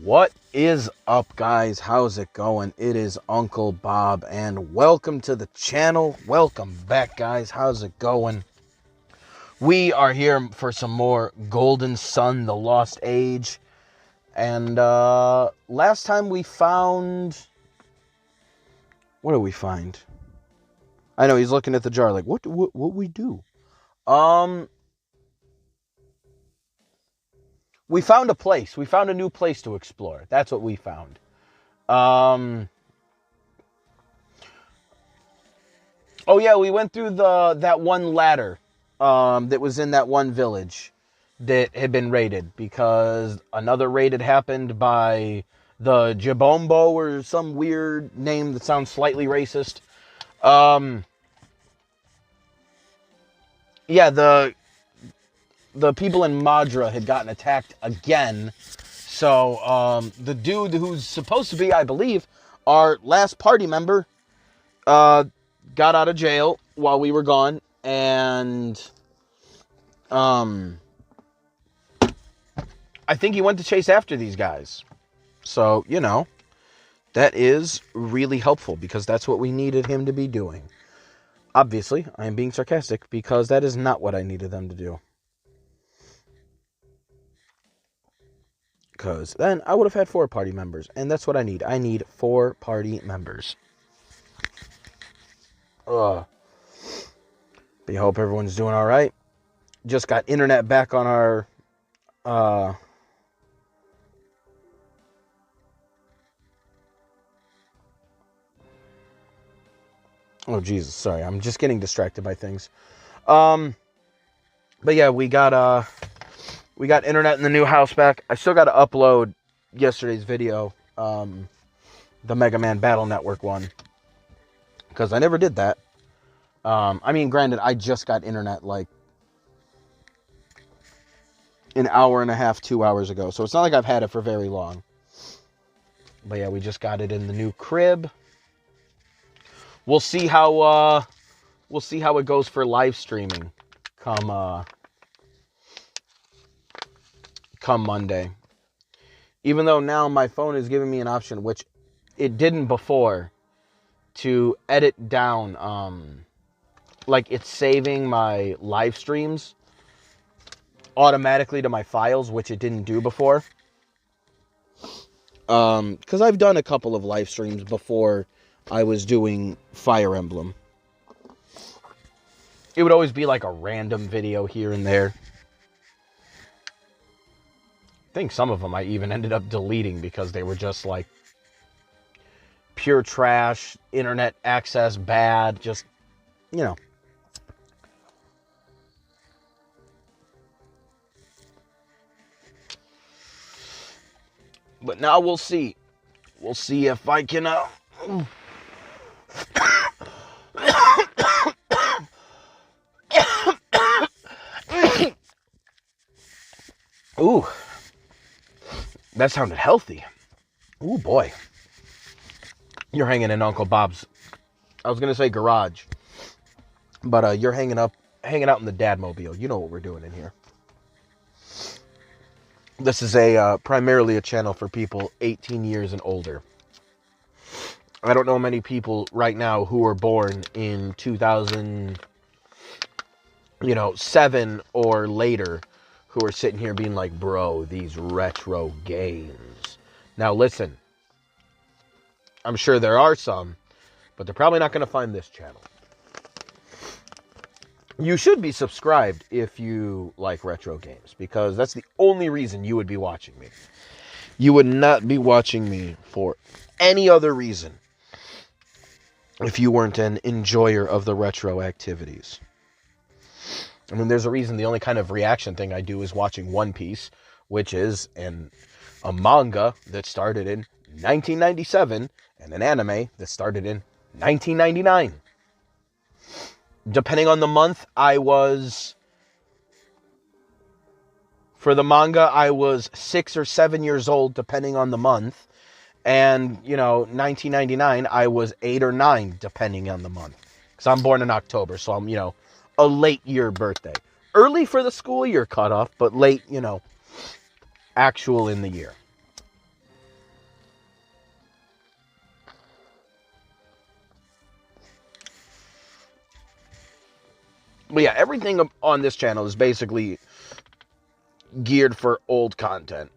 What is up, guys? How's it going? It is Uncle Bob, and welcome to the channel. Welcome back, guys. How's it going? We are here for some more Golden Sun, The Lost Age. And last time we found... What did we find? I know, he's looking at the jar like, what we do? We found a place. We found a new place to explore. That's what we found. Oh yeah, we went through that one ladder that was in that one village that had been raided because another raid had happened by the Jabombo or some weird name that sounds slightly racist. Yeah, the people in Madra had gotten attacked again. So, the dude who's supposed to be, I believe, our last party member, got out of jail while we were gone. And, I think he went to chase after these guys. So, you know, that is really helpful because that's what we needed him to be doing. Obviously, I am being sarcastic because that is not what I needed them to do. Because then I would have had 4 party members. And that's what I need. I need 4 party members. But I hope everyone's doing alright. Just got internet back on our... Oh, Jesus. Sorry. I'm just getting distracted by things. But yeah, we got internet in the new house back. I still got to upload yesterday's video, the Mega Man Battle Network one, because I never did that. I mean, granted, I just got internet like an hour and a half, 2 hours ago, so it's not like I've had it for very long. But yeah, we just got it in the new crib. We'll see how it goes for live streaming come Monday. Even though now my phone is giving me an option, which it didn't before, to edit down, like it's saving my live streams automatically to my files, which it didn't do before. Because I've done a couple of live streams before I was doing Fire Emblem. It would always be like a random video here and there. I think some of them I even ended up deleting because they were just like pure trash, internet access bad, just, you know. But now we'll see. We'll see if I can, Ooh. That sounded healthy. Ooh, boy. You're hanging in Uncle Bob's, I was going to say garage. But you're hanging out in the Dadmobile. You know what we're doing in here. This is primarily a channel for people 18 years and older. I don't know many people right now who were born in 2007 or later who are sitting here being like, bro, these retro games. Now listen, I'm sure there are some, but they're probably not going to find this channel. You should be subscribed if you like retro games, because that's the only reason you would be watching me. You would not be watching me for any other reason if you weren't an enjoyer of the retro activities. I mean, there's a reason the only kind of reaction thing I do is watching One Piece, which is a manga that started in 1997 and an anime that started in 1999. Depending on the month, for the manga, I was 6 or 7 years old, depending on the month. And, 1999, I was 8 or 9, depending on the month. Because I'm born in October, so I'm, a late year birthday. Early for the school year cutoff, but late, actual in the year. But yeah, everything on this channel is basically geared for old content.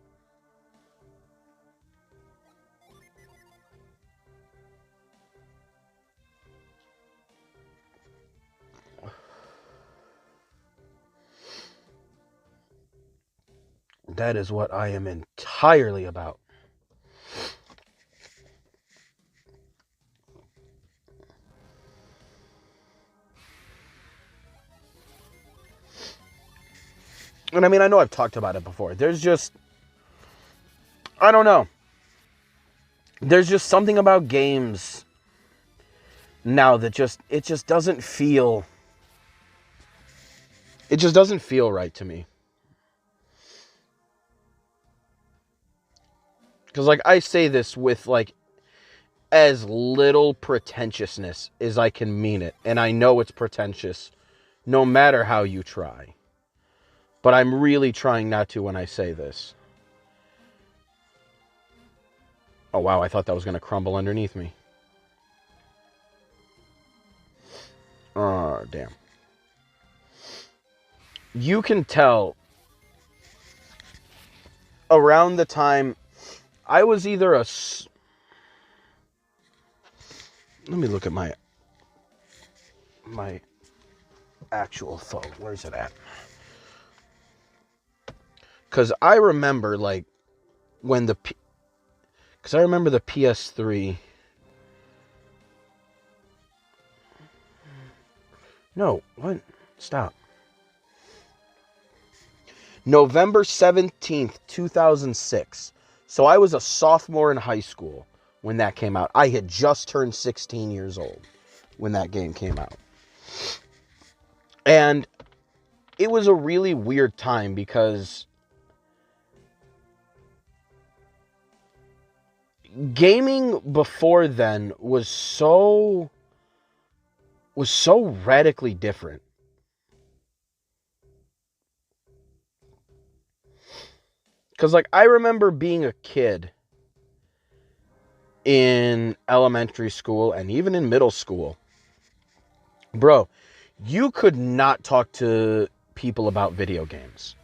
That is what I am entirely about. And I mean, I know I've talked about it before. There's just, I don't know. There's just something about games now that it just doesn't feel, it just doesn't feel right to me. Because, like, I say this with, like, as little pretentiousness as I can mean it. And I know it's pretentious no matter how you try. But I'm really trying not to when I say this. Oh, wow, I thought that was going to crumble underneath me. Oh, damn. You can tell around the time I was either a... Let me look at my actual phone. Where's it at? Because I remember, like, when the... Because I remember the PS3... No, what? Stop. November 17th, 2006. So I was a sophomore in high school when that came out. I had just turned 16 years old when that game came out. And it was a really weird time because gaming before then was so radically different. Because, like, I remember being a kid in elementary school and even in middle school. Bro, you could not talk to people about video games.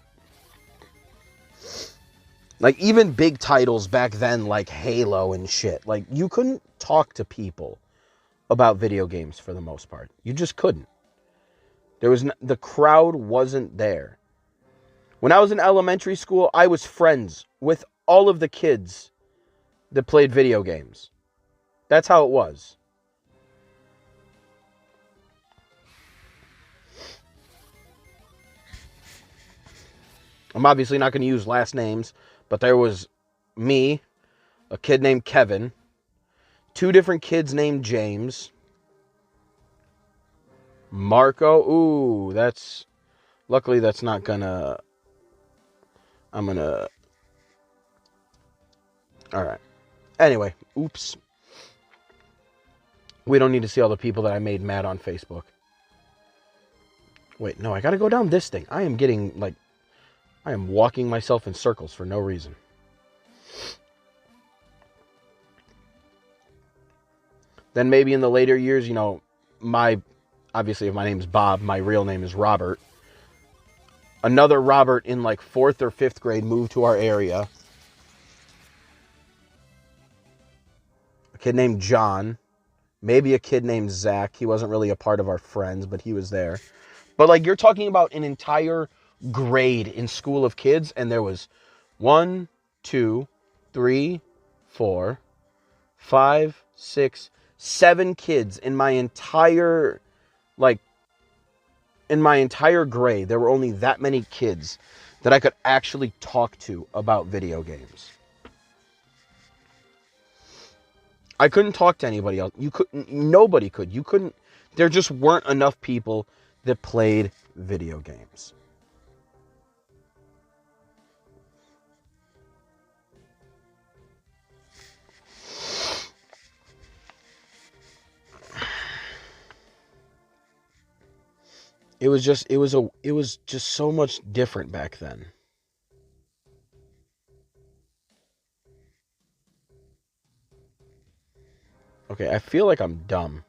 Like, even big titles back then, like Halo and shit. Like, you couldn't talk to people about video games for the most part. You just couldn't. The crowd wasn't there. When I was in elementary school, I was friends with all of the kids that played video games. That's how it was. I'm obviously not going to use last names, but there was me, a kid named Kevin, two different kids named James, Marco. Ooh, luckily that's not gonna, all right. Anyway, oops. We don't need to see all the people that I made mad on Facebook. Wait, no, I gotta go down this thing. I am walking myself in circles for no reason. Then maybe in the later years, you know, obviously if my name's Bob, my real name is Robert. Another Robert in like 4th or 5th grade moved to our area. A kid named John. Maybe a kid named Zach. He wasn't really a part of our friends, but he was there. But, like, you're talking about an entire grade in School of Kids, and there was 1, 2, 3, 4, 5, 6, 7 kids in my entire grade. There were only that many kids that I could actually talk to about video games. I couldn't talk to anybody else. Nobody could. You couldn't. There just weren't enough people that played video games. It was just so much different back then. Okay, I feel like I'm dumb.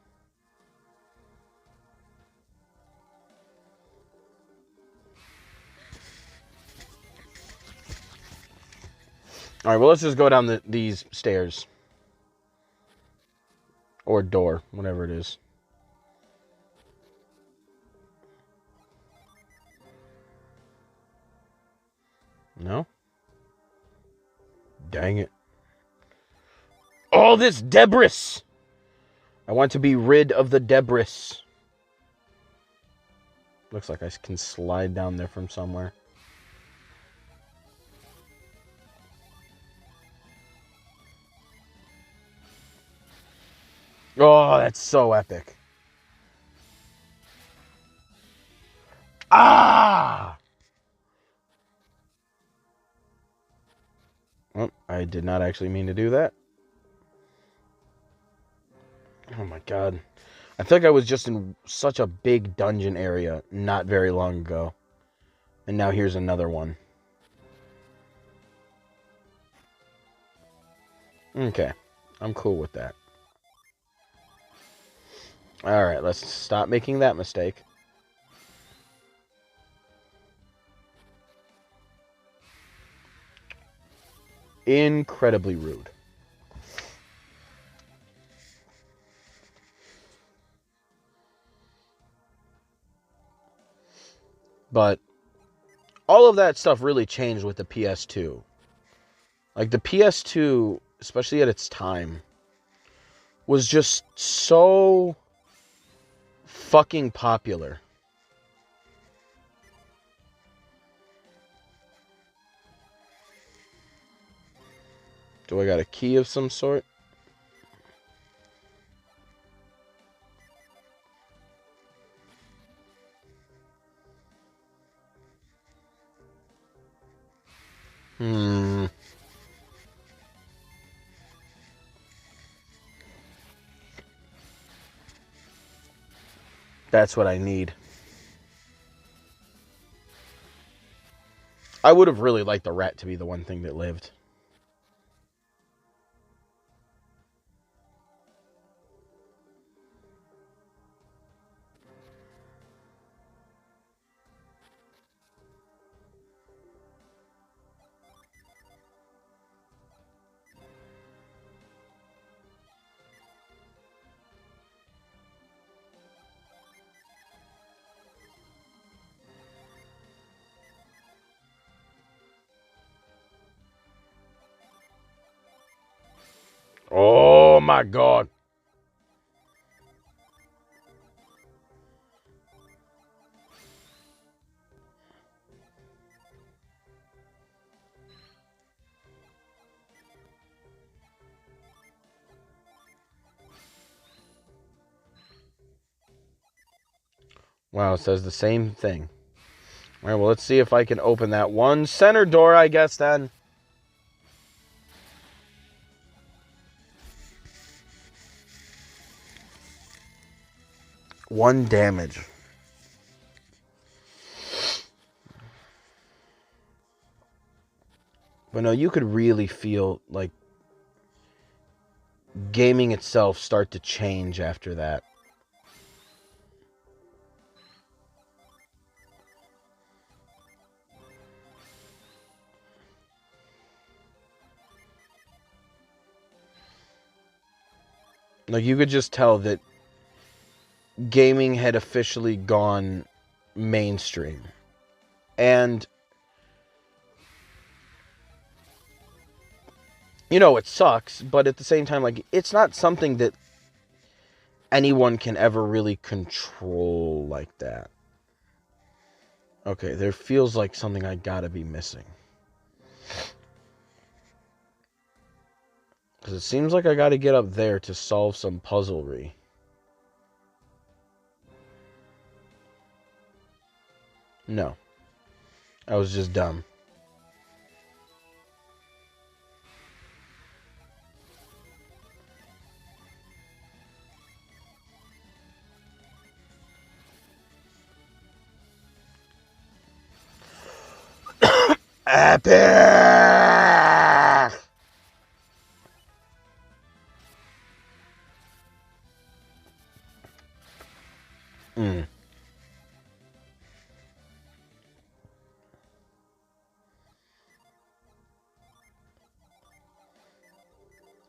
All right, well, let's just go down these stairs. Or door, whatever it is. No? Dang it. All this debris! I want to be rid of the debris. Looks like I can slide down there from somewhere. Oh, that's so epic. Ah! Oh, I did not actually mean to do that. Oh my god. I feel like I was just in such a big dungeon area not very long ago. And now here's another one. Okay. I'm cool with that. Alright, let's stop making that mistake. Incredibly rude. But all of that stuff really changed with the PS2. Like, the PS2, especially at its time, was just so fucking popular. Do I got a key of some sort? That's what I need. I would have really liked the rat to be the one thing that lived. Oh my god. Wow, it says the same thing. All right, well, let's see if I can open that one center door, I guess, then. One damage. But no, you could really feel, like, gaming itself start to change after that. Like, you could just tell that gaming had officially gone mainstream. And, you know, it sucks, but at the same time, like, it's not something that anyone can ever really control like that. Okay, there feels like something I gotta be missing. Because it seems like I gotta get up there to solve some puzzlery. No. I was just dumb. Epic!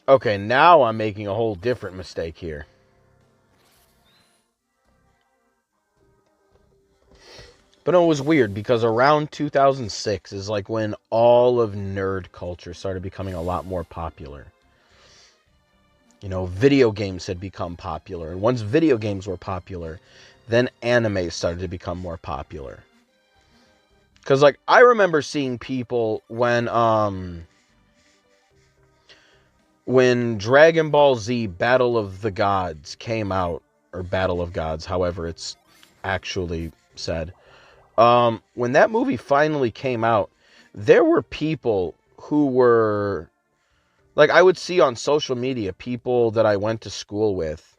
Okay, now I'm making a whole different mistake here. But no, it was weird because around 2006 is like when all of nerd culture started becoming a lot more popular. You know, video games had become popular. And once video games were popular, then anime started to become more popular. Because, like, I remember seeing people when Dragon Ball Z Battle of the Gods came out, or Battle of Gods, however it's actually said. When that movie finally came out, there were people who were, like, I would see on social media people that I went to school with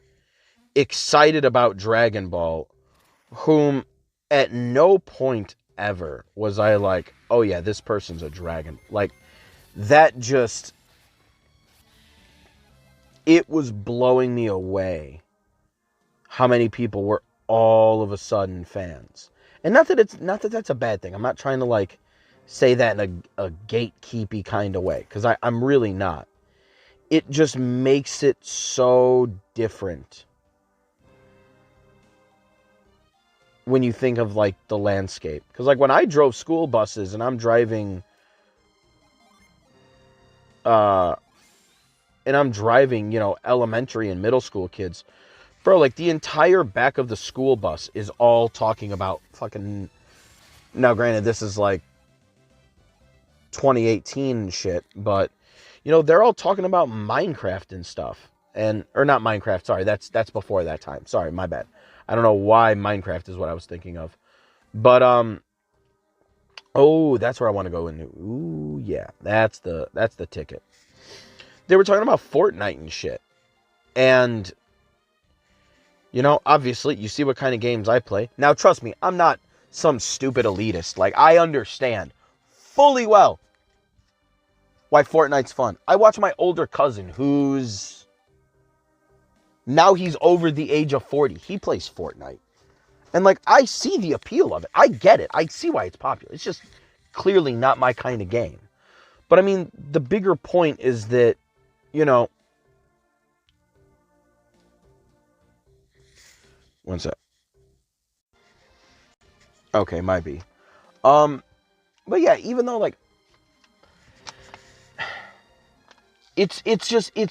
excited about Dragon Ball, whom at no point ever was I like, oh yeah, this person's a dragon. Like, that just, it was blowing me away how many people were all of a sudden fans. And not that that's a bad thing. I'm not trying to like say that in a gatekeepy kind of way, because I'm really not. It just makes it so different when you think of like the landscape. Because like when I drove school buses and I'm driving you know, elementary and middle school kids, bro, like the entire back of the school bus is all talking about fucking, now granted this is like 2018 and shit, but you know, they're all talking about Minecraft and stuff. And or not Minecraft, sorry, that's before that time. Sorry, my bad. I don't know why Minecraft is what I was thinking of. But oh, that's where I want to go into. Ooh, yeah. That's the ticket. They were talking about Fortnite and shit. And you know, obviously, you see what kind of games I play. Now, trust me, I'm not some stupid elitist. Like, I understand fully well why Fortnite's fun. I watch my older cousin, who's now he's over the age of 40. He plays Fortnite. And, like, I see the appeal of it. I get it. I see why it's popular. It's just clearly not my kind of game. But, I mean, the bigger point is that, you know, one sec. Okay, might be. But yeah, even though, like, it's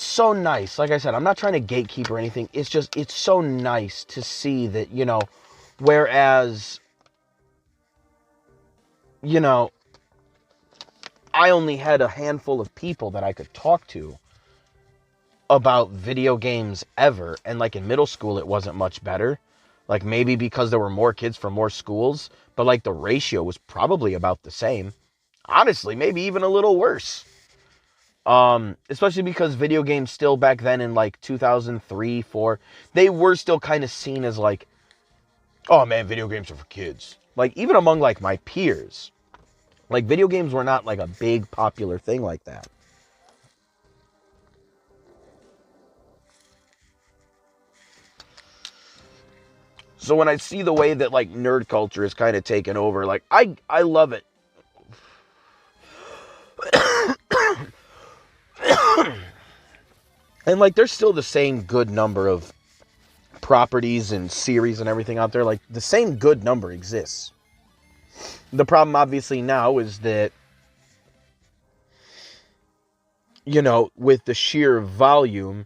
so nice. Like I said, I'm not trying to gatekeep or anything. It's so nice to see that, you know, whereas, you know, I only had a handful of people that I could talk to about video games ever. And like in middle school, it wasn't much better. Like maybe because there were more kids from more schools, but like the ratio was probably about the same. Honestly, maybe even a little worse. Especially because video games still back then in like 2003, 4, they were still kind of seen as like, oh man, video games are for kids. Like even among like my peers, like video games were not like a big popular thing like that. So when I see the way that like nerd culture is kind of taken over, like I love it. And like there's still the same good number of properties and series and everything out there. Like the same good number exists. The problem obviously now is that, you know, with the sheer volume,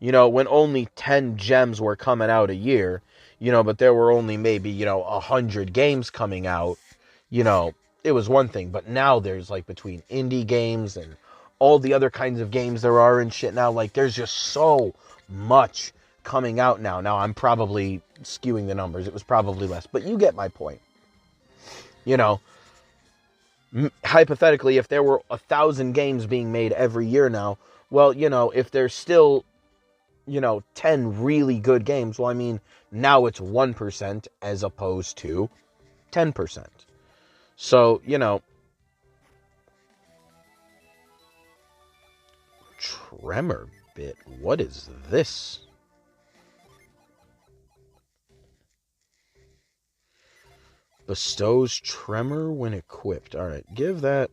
you know, when only 10 gems were coming out a year, you know, but there were only maybe, you know, 100 games coming out, you know, it was one thing. But now there's like between indie games and all the other kinds of games there are and shit now, like there's just so much coming out now. Now I'm probably skewing the numbers. It was probably less, but you get my point. You know, hypothetically, if there were 1,000 games being made every year now, well, you know, if there's still, you know, 10 really good games, well, I mean, now it's 1% as opposed to 10%. So, you know, tremor bit, what is this? Bestows tremor when equipped. All right, give that.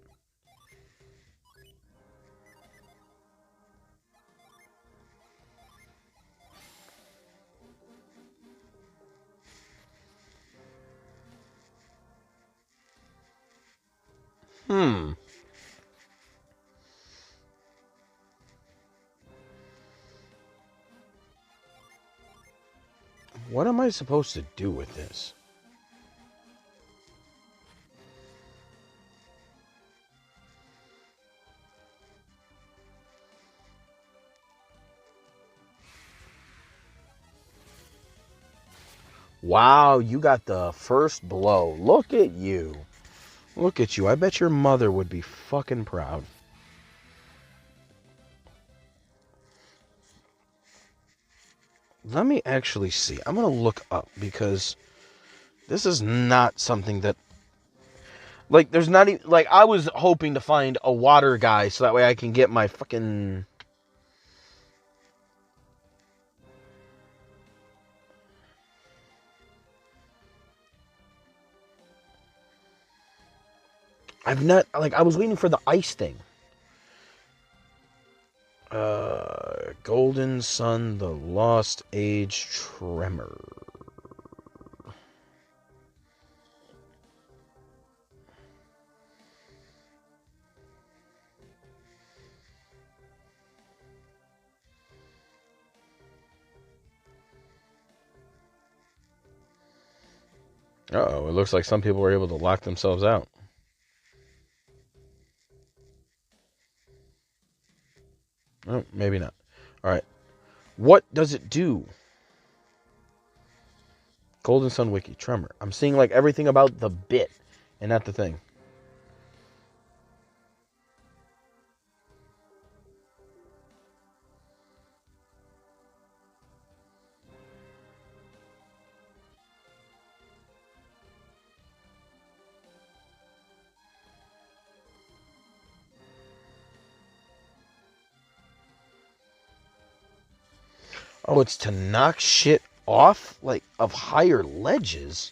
Hmm. What am I supposed to do with this? Wow, you got the first blow. Look at you. Look at you. I bet your mother would be fucking proud. Let me actually see. I'm going to look up because this is not something that... Like, there's not even... Like, I was hoping to find a water guy so that way I can get my fucking... I've not... Like, I was waiting for the ice thing. Golden Sun, the Lost Age Tremor. Uh-oh, it looks like some people were able to lock themselves out. Oh, maybe not. All right. What does it do? Golden Sun Wiki, Tremor. I'm seeing like everything about the bit and not the thing. Oh, it's to knock shit off, like, of higher ledges.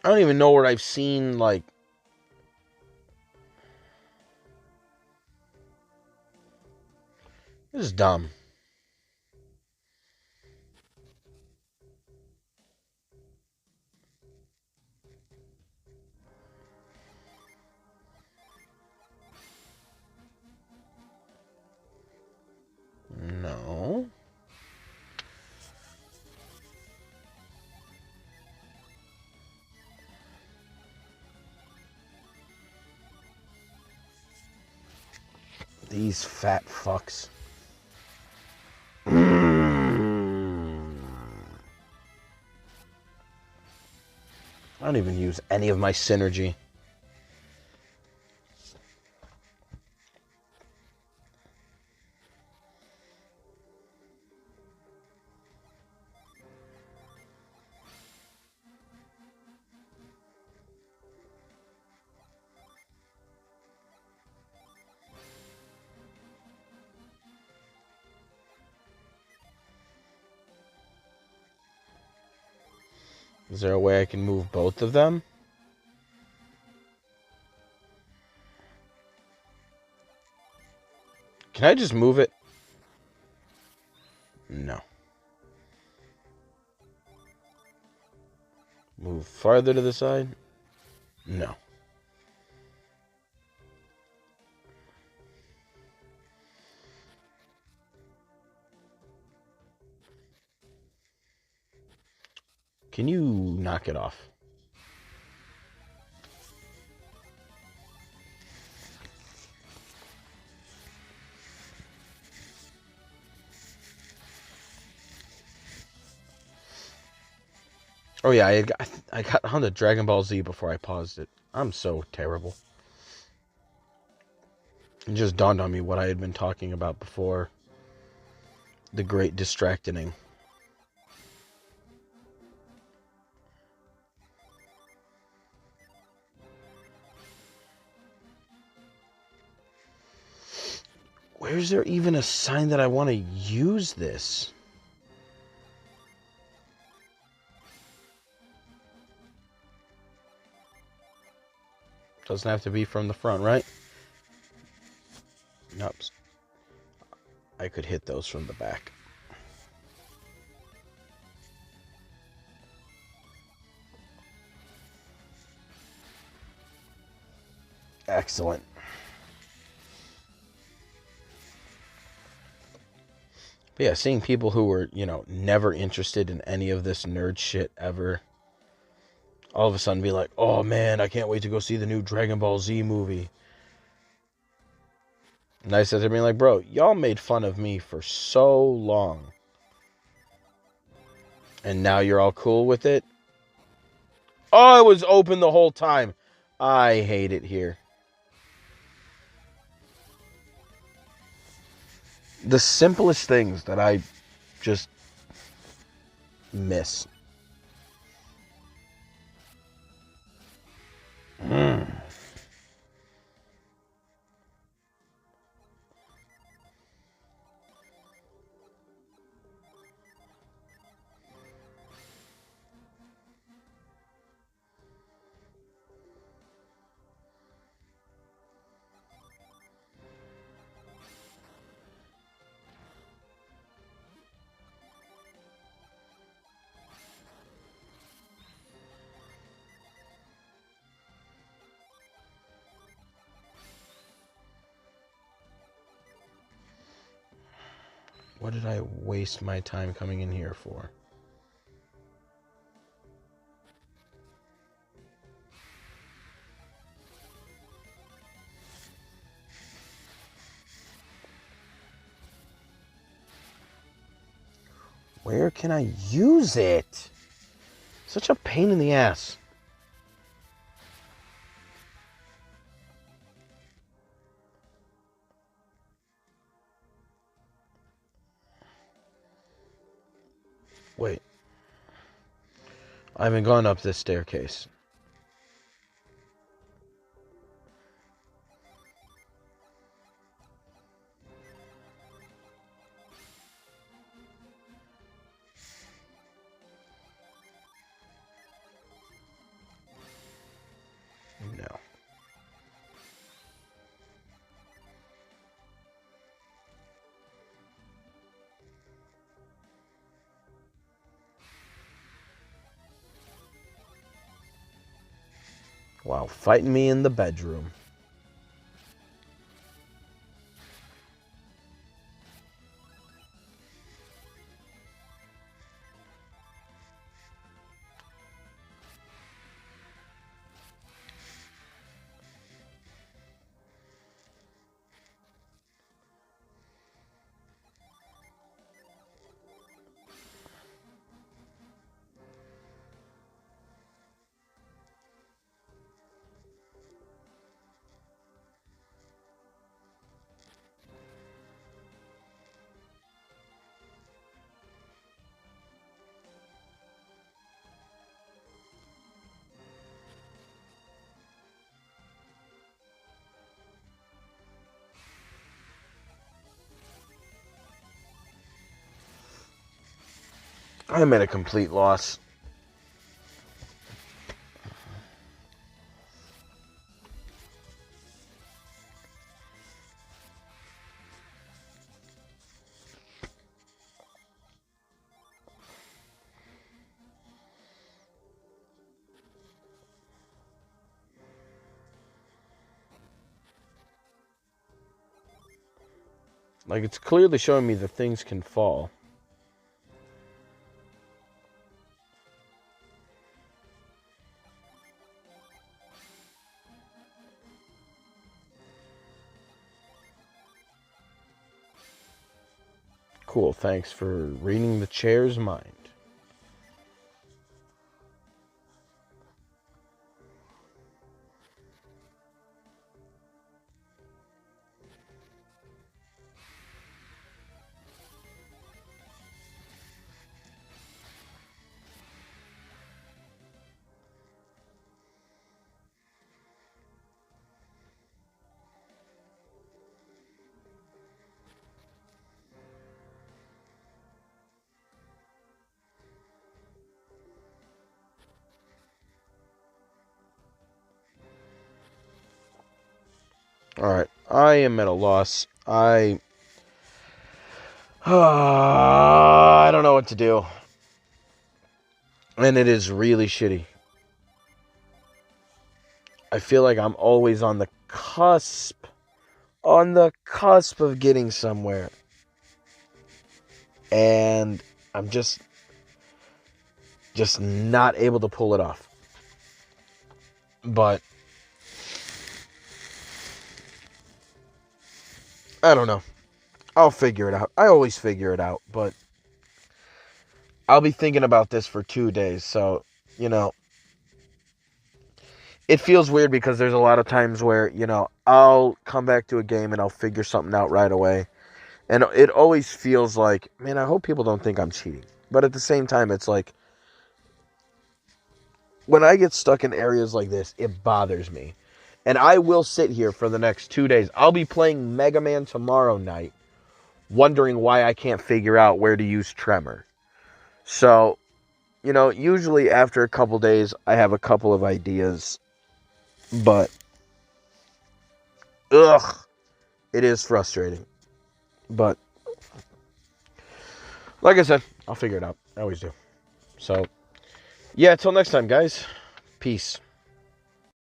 I don't even know where I've seen, like... This is dumb. No. These fat fucks. I don't even use any of my synergy. Is there a way I can move both of them? Can I just move it? No. Move farther to the side? No. Can you knock it off? Oh yeah, I got on the Dragon Ball Z before I paused it. I'm so terrible. It just dawned on me what I had been talking about before. The great distracting. Where's there even a sign that I want to use this? Doesn't have to be from the front, right? Nope. I could hit those from the back. Excellent. But yeah, seeing people who were, never interested in any of this nerd shit ever, all of a sudden be like, oh man, I can't wait to go see the new Dragon Ball Z movie. And I said to me, like, bro, y'all made fun of me for so long. And now you're all cool with it? Oh, it was open the whole time. I hate it here. The simplest things that I just miss. What did I waste my time coming in here for? Where can I use it? Such a pain in the ass. Wait. I haven't gone up this staircase. No. Wow, fighting me in the bedroom. I'm at a complete loss. Like, it's clearly showing me that things can fall. Cool, thanks for reading the chair's mind. Alright, I am at a loss. I don't know what to do. And it is really shitty. I feel like I'm always on the cusp of getting somewhere. And I'm just not able to pull it off. But I don't know. I'll figure it out. I always figure it out, but I'll be thinking about this for 2 days. So, it feels weird because there's a lot of times where, I'll come back to a game and I'll figure something out right away. And it always feels like, man, I hope people don't think I'm cheating. But at the same time, it's like, when I get stuck in areas like this, it bothers me. And I will sit here for the next 2 days. I'll be playing Mega Man tomorrow night, wondering why I can't figure out where to use tremor. So, usually after a couple days, I have a couple of ideas. But, it is frustrating. But, like I said, I'll figure it out. I always do. So, yeah, until next time, guys. Peace.